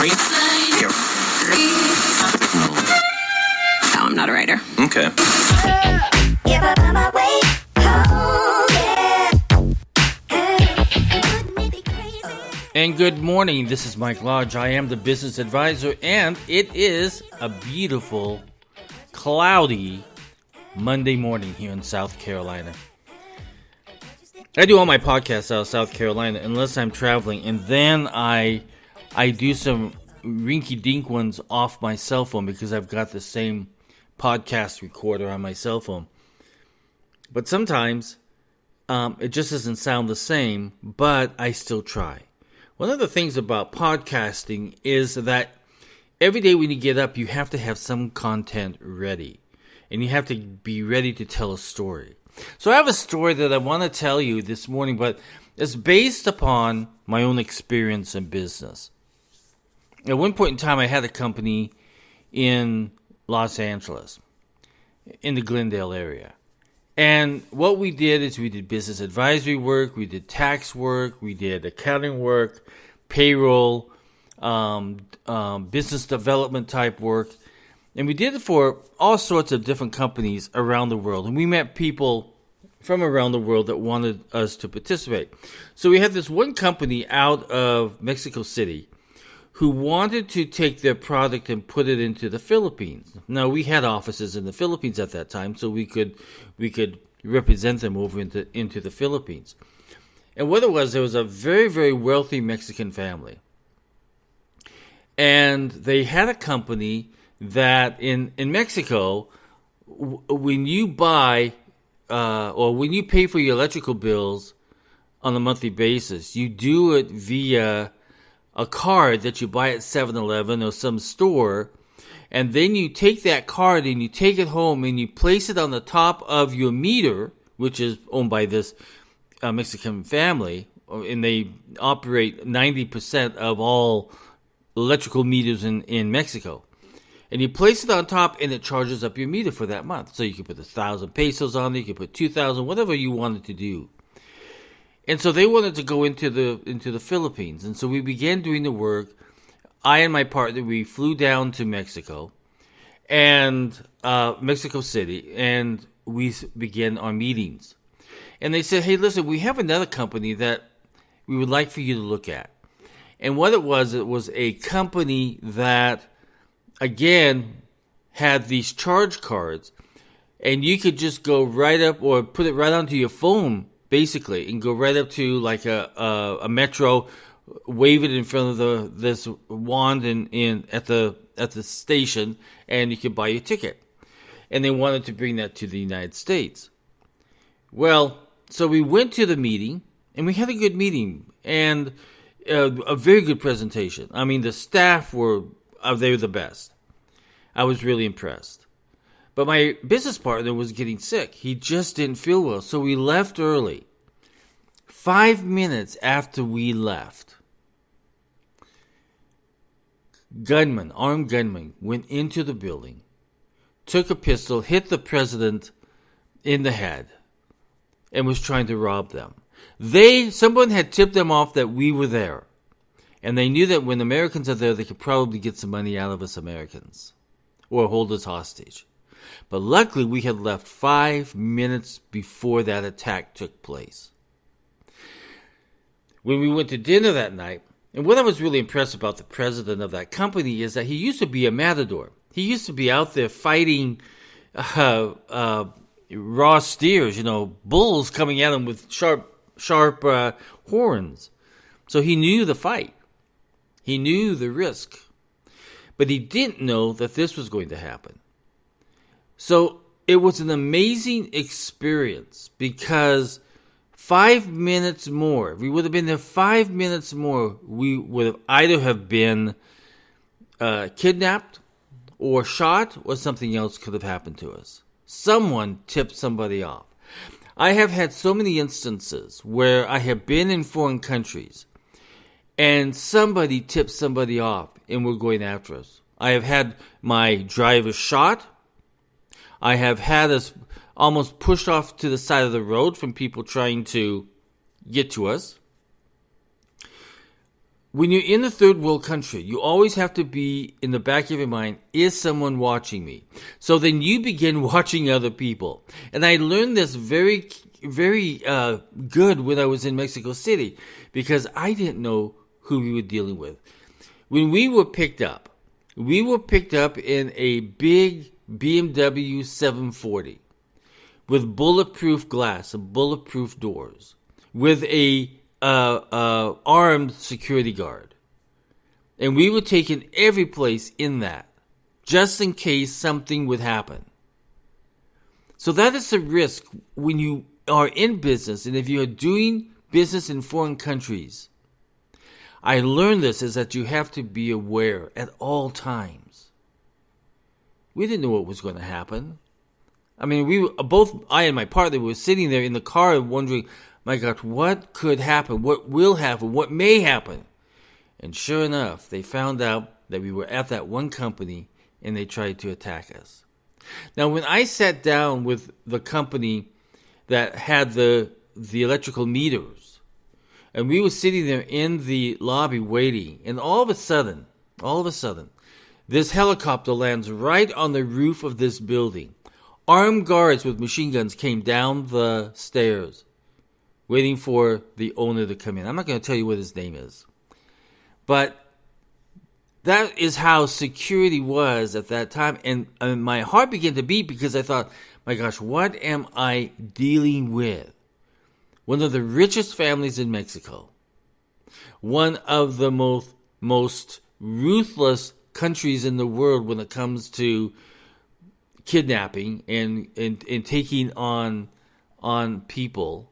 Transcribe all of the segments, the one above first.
No, I'm not a writer. Okay. And good morning, this is Mike Lodge. I am the business advisor, and it is a beautiful, cloudy Monday morning here in South Carolina. I do all my podcasts out of South Carolina unless I'm traveling, and then I do some rinky-dink ones off my cell phone because I've got the same podcast recorder on my cell phone. But sometimes it just doesn't sound the same, but I still try. One of the things about podcasting is that every day when you get up, you have to have some content ready. And you have to be ready to tell a story. So I have a story that I want to tell you this morning, but it's based upon my own experience in business. At one point in time, I had a company in Los Angeles, in the Glendale area. And what we did is we did business advisory work, we did tax work, we did accounting work, payroll, business development type work. And we did it for all sorts of different companies around the world. And we met people from around the world that wanted us to participate. So we had this one company out of Mexico City who wanted to take their product and put it into the Philippines. Now, we had offices in the Philippines at that time, so we could represent them over into the Philippines. And what it was, there was a very, very wealthy Mexican family. And they had a company that in Mexico, when you buy or when you pay for your electrical bills on a monthly basis, you do it via a card that you buy at 7-Eleven or some store, and then you take that card and you take it home and you place it on the top of your meter, which is owned by this Mexican family, and they operate 90% of all electrical meters in Mexico. And you place it on top and it charges up your meter for that month. So you can put 1,000 pesos on it, you can put 2,000, whatever you wanted to do. And so they wanted to go into the Philippines. And so we began doing the work. I and my partner, we flew down to Mexico and Mexico City, and we began our meetings. And they said, hey, listen, we have another company that we would like for you to look at. And what it was a company that, again, had these charge cards, and you could just go right up or put it right onto your phone, basically, and go right up to like a metro, wave it in front of this wand at the station, and you could buy your ticket. And they wanted to bring that to the United States. Well, so we went to the meeting, and we had a good meeting, and a very good presentation. I mean, the staff they were the best. I was really impressed. But my business partner was getting sick. He just didn't feel well. So we left early. 5 minutes after we left, armed gunman, went into the building, took a pistol, hit the president in the head, and was trying to rob them. Someone had tipped them off that we were there. And they knew that when Americans are there, they could probably get some money out of us Americans or hold us hostage. But luckily, we had left 5 minutes before that attack took place. When we went to dinner that night, and what I was really impressed about the president of that company is that he used to be a matador. He used to be out there fighting raw steers, bulls coming at him with sharp horns. So he knew the fight. He knew the risk. But he didn't know that this was going to happen. So it was an amazing experience because 5 minutes more, if we would have been there 5 minutes more, we would have either have been kidnapped or shot, or something else could have happened to us. Someone tipped somebody off. I have had so many instances where I have been in foreign countries and somebody tipped somebody off and were going after us. I have had my driver shot. I have had us almost pushed off to the side of the road from people trying to get to us. when you're in a third world country, you always have to be in the back of your mind, is someone watching me? So then you begin watching other people. And I learned this very, very good when I was in Mexico City, because I didn't know who we were dealing with. When we were picked up in a big BMW 740 with bulletproof glass and bulletproof doors, with a armed security guard. And we were taken every place in that, just in case something would happen. So that is a risk when you are in business, and if you are doing business in foreign countries. I learned this is that you have to be aware at all times. We didn't know what was going to happen. I mean, I and my partner were sitting there in the car wondering, my God, what could happen? What will happen? What may happen? And sure enough, they found out that we were at that one company and they tried to attack us. Now, when I sat down with the company that had the electrical meters, and we were sitting there in the lobby waiting, and all of a sudden, this helicopter lands right on the roof of this building. Armed guards with machine guns came down the stairs, waiting for the owner to come in. I'm not going to tell you what his name is. But that is how security was at that time. And my heart began to beat because I thought, my gosh, what am I dealing with? One of the richest families in Mexico. One of the most ruthless countries in the world when it comes to kidnapping and taking on people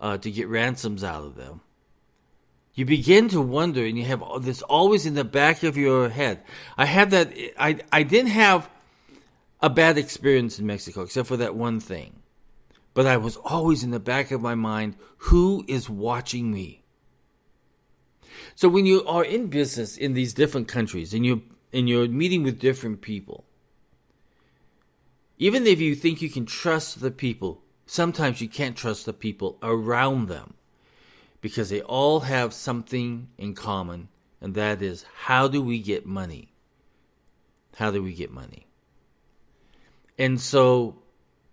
to get ransoms out of them. You begin to wonder, and you have this always in the back of your head. I had that. I didn't have a bad experience in Mexico, except for that one thing. But I was always in the back of my mind, who is watching me? So when you are in business in these different countries and you're meeting with different people, even if you think you can trust the people, sometimes you can't trust the people around them because they all have something in common, and that is, how do we get money? How do we get money? And so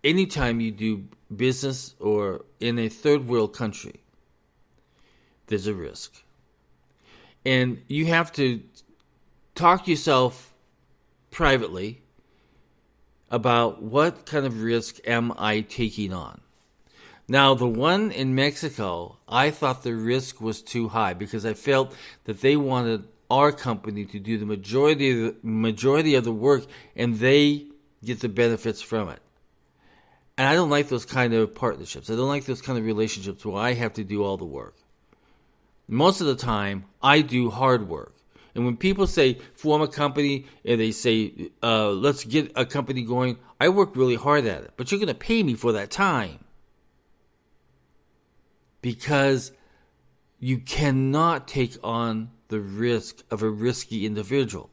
anytime you do business or in a third world country, there's a risk. And you have to talk to yourself privately about what kind of risk am I taking on. Now, the one in Mexico, I thought the risk was too high because I felt that they wanted our company to do the majority of the work and they get the benefits from it. And I don't like those kind of partnerships. I don't like those kind of relationships where I have to do all the work. Most of the time, I do hard work. And when people say, form a company, and they say, let's get a company going, I work really hard at it. But you're going to pay me for that time. Because you cannot take on the risk of a risky individual.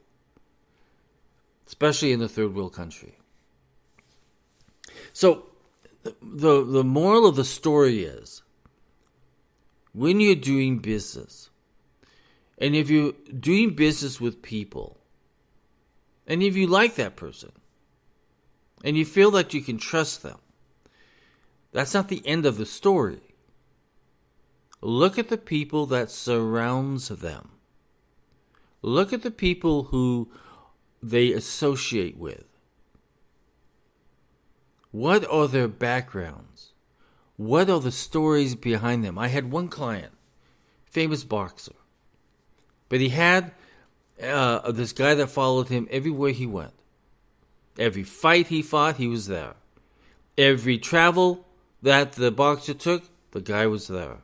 Especially in a third world country. So, the moral of the story is, when you're doing business, and if you're doing business with people, and if you like that person, and you feel that you can trust them, that's not the end of the story. Look at the people that surrounds them. Look at the people who they associate with. What are their backgrounds? What are the stories behind them? I had one client, famous boxer. But he had this guy that followed him everywhere he went. Every fight he fought, he was there. Every travel that the boxer took, the guy was there.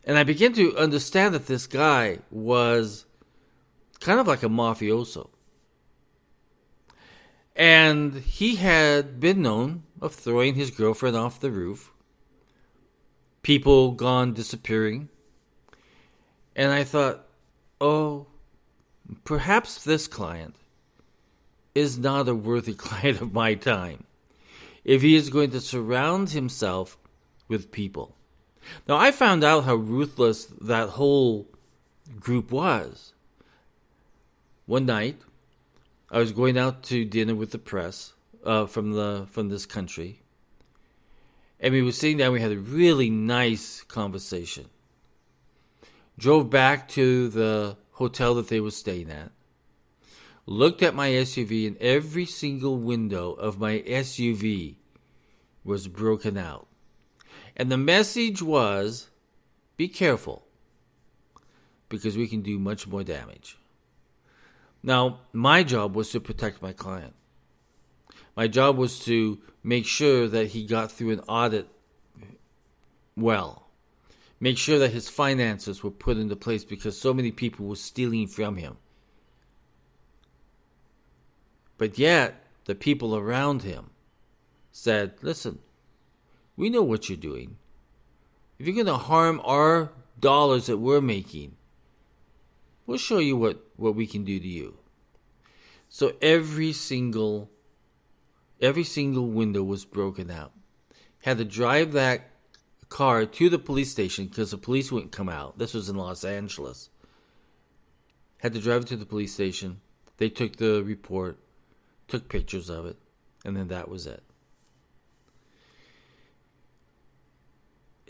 And I began to understand that this guy was kind of like a mafioso. And he had been known of throwing his girlfriend off the roof. People gone disappearing. And I thought, oh, perhaps this client is not a worthy client of my time if he is going to surround himself with people. Now, I found out how ruthless that whole group was. One night, I was going out to dinner with the press from this country, and we were sitting down. We had a really nice conversation. Drove back to the hotel that they were staying at. Looked at my SUV, and every single window of my SUV was broken out. And the message was, be careful, because we can do much more damage. Now, my job was to protect my client. My job was to make sure that he got through an audit well. Make sure that his finances were put into place because so many people were stealing from him. But yet, the people around him said, listen, we know what you're doing. If you're going to harm our dollars that we're making, we'll show you what we can do to you. So every single window was broken out. Had to drive that car to the police station because the police wouldn't come out. This was in Los Angeles. Had to drive it to the police station. They took the report, took pictures of it, and then that was it.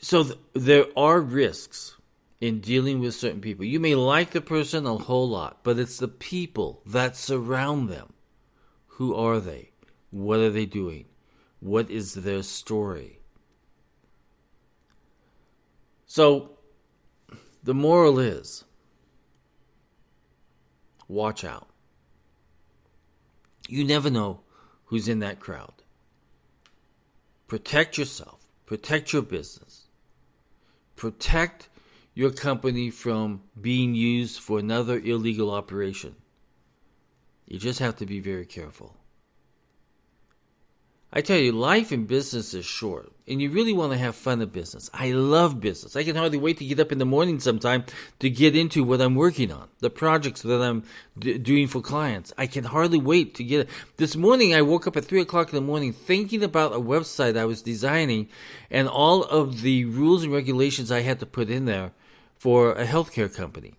So there are risks in dealing with certain people. You may like the person a whole lot, but it's the people that surround them. Who are they? What are they doing? What is their story? So the moral is, watch out. You never know who's in that crowd. Protect yourself. Protect your business. Protect your company from being used for another illegal operation. You just have to be very careful. I tell you, life in business is short, and you really want to have fun in business. I love business. I can hardly wait to get up in the morning sometime to get into what I'm working on, the projects that I'm doing for clients. I can hardly wait to get it. This morning, I woke up at 3 o'clock in the morning thinking about a website I was designing and all of the rules and regulations I had to put in there for a healthcare company.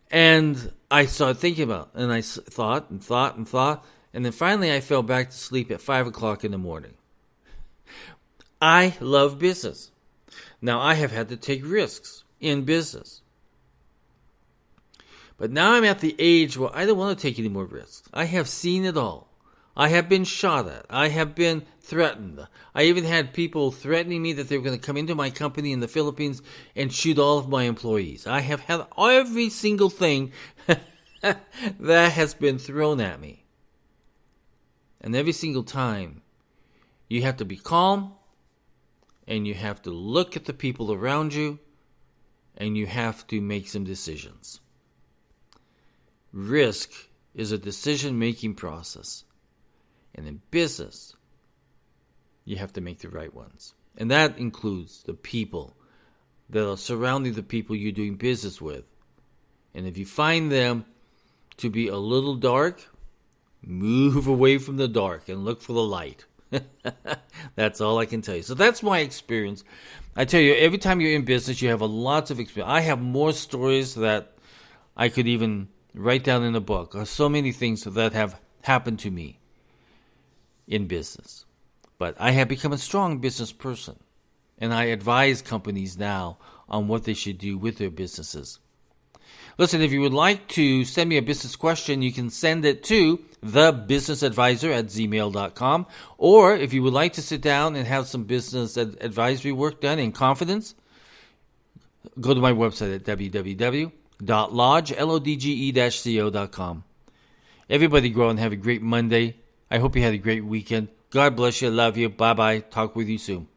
And I started thinking about it, and I thought, and then finally I fell back to sleep at 5 o'clock in the morning. I love business. Now, I have had to take risks in business. But now I'm at the age where I don't want to take any more risks. I have seen it all. I have been shot at. I have been threatened. I even had people threatening me that they were going to come into my company in the Philippines and shoot all of my employees. I have had every single thing that has been thrown at me. And every single time, you have to be calm, and you have to look at the people around you, and you have to make some decisions. Risk is a decision-making process. And in business, you have to make the right ones. And that includes the people that are surrounding the people you're doing business with. And if you find them to be a little dark, move away from the dark and look for the light. That's all I can tell you. So that's my experience. I tell you, every time you're in business, you have lots of experience. I have more stories that I could even write down in a book. There are so many things that have happened to me in business. But I have become a strong business person, and I advise companies now on what they should do with their businesses. Listen, if you would like to send me a business question, you can send it to thebusinessadvisor@gmail.com. Or if you would like to sit down and have some business advisory work done in confidence, go to my website at www.lodge-co.com. Everybody grow and have a great Monday. I hope you had a great weekend. God bless you. Love you. Bye-bye. Talk with you soon.